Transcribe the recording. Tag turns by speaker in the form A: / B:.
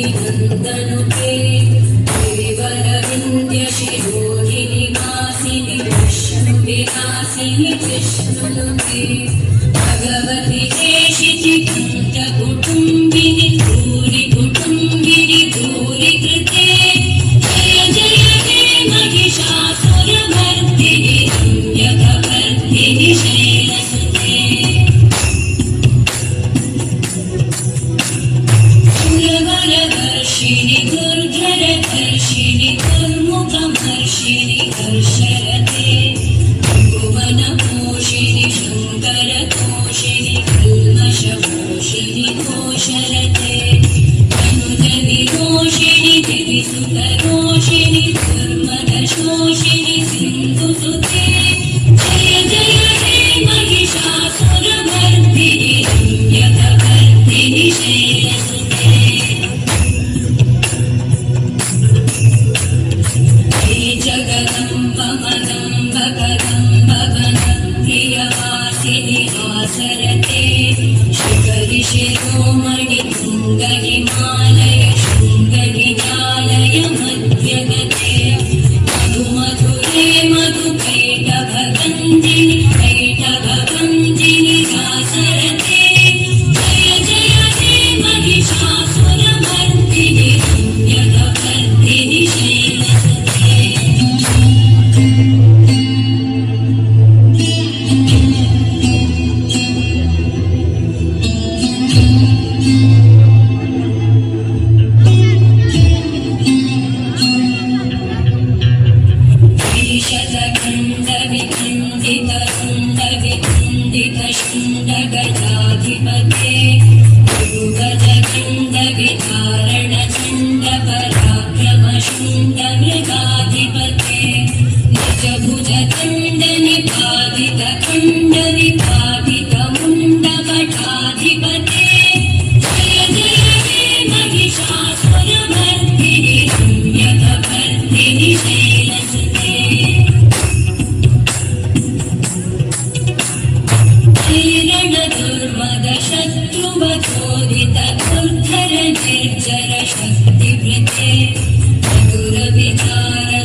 A: नन्दनुते देवरविन्द्यशिरोहिणि वासिनि विष्णुविलासिनि विष्णुनुते भगवति देशिचिकण्ठकुटुम्बिनि भूरि कुटुम्बिनि भूरि कृते जय जय हे महिषासुरमर्दिनि रम्यकवर्धिनि शैलसुते सुरवरवर्षिणि दुर्धरधर्षिणि दुर्मुखमर्षिणि हर्षरते भुवनपोषिणि शङ्करतोषिणि कल्मषपोषिणि घोषरते अनुजविरोषिणि दिविसुतरोषिणि दुर्मदशोषिणि सिन्धुसुते जय जय हे महिषासुरमर्दिनि रम्यकवर्धिनि शैलसुते हे जगदम्ब मदम्ब कदम्ब वनप्रियवासिनि आसरते शिखरि शिरोमणि तुङ्गहिमालय शृङ्गनिजालय मध्यगते मधुमधुरे मधुकैटभगञ्जिनि कैटभगञ्जिनि दासरते जय जय हे महिषासुरमर्दिनि रम्यकवर्धिनि शैलसुते शुण्डगजाधिपते गुरुगजखण्डविधारणचण्डपराक्रम शुण्डमृगाधिपते निजभुजदण्डनिपातितखण्डविपातितमुण्डमठाधिपते जय जय हे महिषासुरमर्दिनि रम्यकवर्धिनि शैलसुते दुर्मदशत्रुवचोदित दुर्धर निर्जर शक्तिवृते मधुरविचार